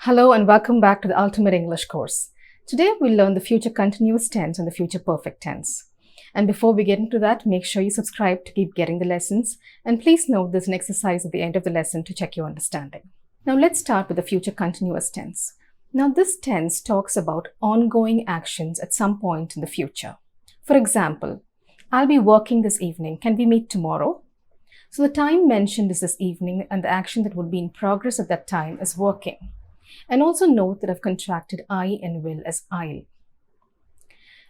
Hello and welcome back to the Ultimate English course. Today we'll learn the future continuous tense and the future perfect tense. And before we get into that, make sure you subscribe to keep getting the lessons. And please note there's an exercise at the end of the lesson to check your understanding. Now let's start with the future continuous tense. Now this tense talks about ongoing actions at some point in the future. For example, I'll be working this evening. Can we meet tomorrow? So the time mentioned is this evening and the action that would be in progress at that time is working. And also note that I've contracted I and will as I'll.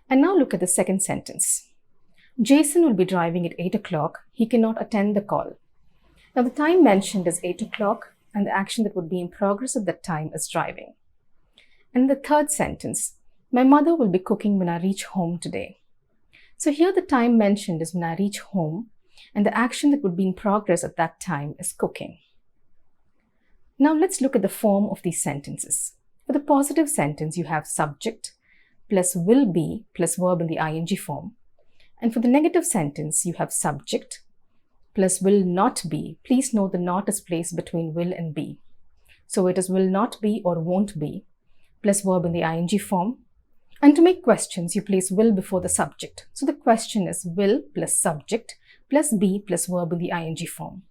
And now look at the second sentence. Jason will be driving at 8 o'clock. He cannot attend the call. Now the time mentioned is 8 o'clock and the action that would be in progress at that time is driving. And the third sentence, my mother will be cooking when I reach home today. So here the time mentioned is when I reach home and the action that would be in progress at that time is cooking. Now let's look at the form of these sentences. For the positive sentence, you have subject plus will be plus verb in the ing form. And for the negative sentence, you have subject plus will not be. Please note the not is placed between will and be. So it is will not be or won't be plus verb in the ing form. And to make questions, you place will before the subject. So the question is will plus subject plus be plus verb in the ing form.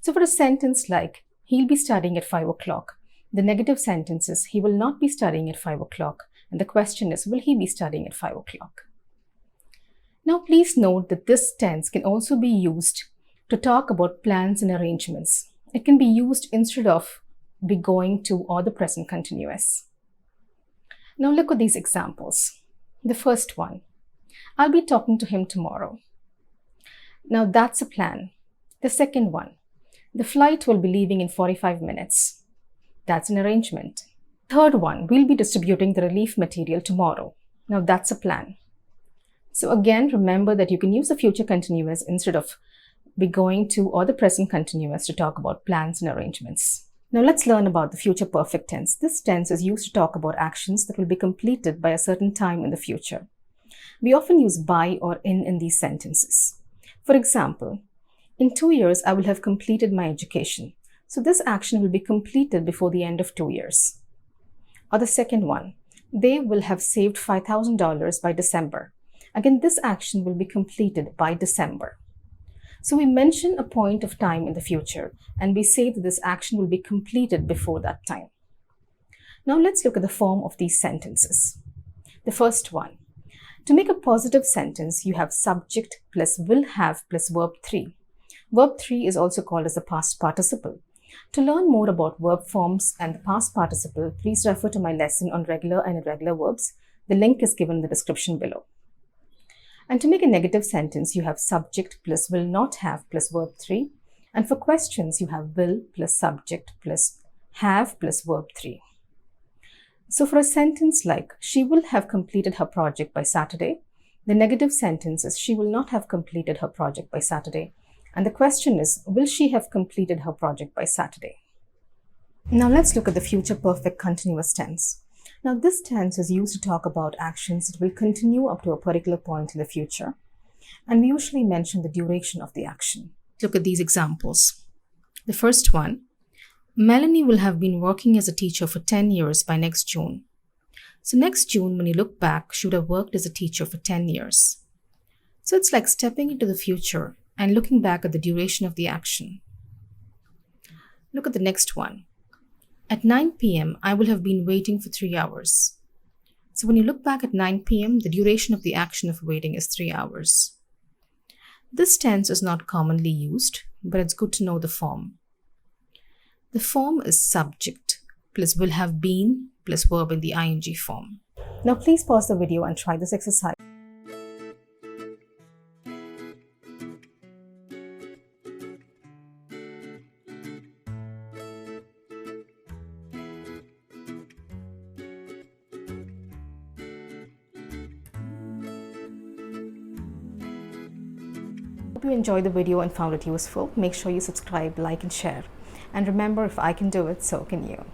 So for a sentence like, he'll be studying at 5 o'clock. The negative sentence is, he will not be studying at 5 o'clock. And the question is, will he be studying at 5 o'clock? Now, please note that this tense can also be used to talk about plans and arrangements. It can be used instead of be going to or the present continuous. Now, look at these examples. The first one, I'll be talking to him tomorrow. Now, that's a plan. The second one, the flight will be leaving in 45 minutes. That's an arrangement. Third one, we'll be distributing the relief material tomorrow. Now that's a plan. So again, remember that you can use the future continuous instead of be going to or the present continuous to talk about plans and arrangements. Now let's learn about the future perfect tense. This tense is used to talk about actions that will be completed by a certain time in the future. We often use by or in these sentences. For example, in 2 years, I will have completed my education. So this action will be completed before the end of 2 years. Or the second one, they will have saved $5,000 by December. Again, this action will be completed by December. So we mention a point of time in the future and we say that this action will be completed before that time. Now let's look at the form of these sentences. The first one, to make a positive sentence, you have subject plus will have plus verb 3. Verb 3 is also called as the past participle. To learn more about verb forms and the past participle, please refer to my lesson on regular and irregular verbs. The link is given in the description below. And to make a negative sentence, you have subject plus will not have plus verb 3. And for questions, you have will plus subject plus have plus verb 3. So for a sentence like, she will have completed her project by Saturday, the negative sentence is, she will not have completed her project by Saturday. And the question is, will she have completed her project by Saturday? Now let's look at the future perfect continuous tense. Now this tense is used to talk about actions that will continue up to a particular point in the future. And we usually mention the duration of the action. Look at these examples. The first one, Melanie will have been working as a teacher for 10 years by next June. So next June, when you look back, she would have worked as a teacher for 10 years. So it's like stepping into the future and looking back at the duration of the action. Look at the next one. At 9 p.m., I will have been waiting for 3 hours. So when you look back at 9 p.m., the duration of the action of waiting is 3 hours. This tense is not commonly used, but it's good to know the form. The form is subject plus will have been plus verb in the ing form. Now please pause the video and try this exercise. If you enjoyed the video and found it useful, make sure you subscribe, like and share. And remember, if I can do it, so can you.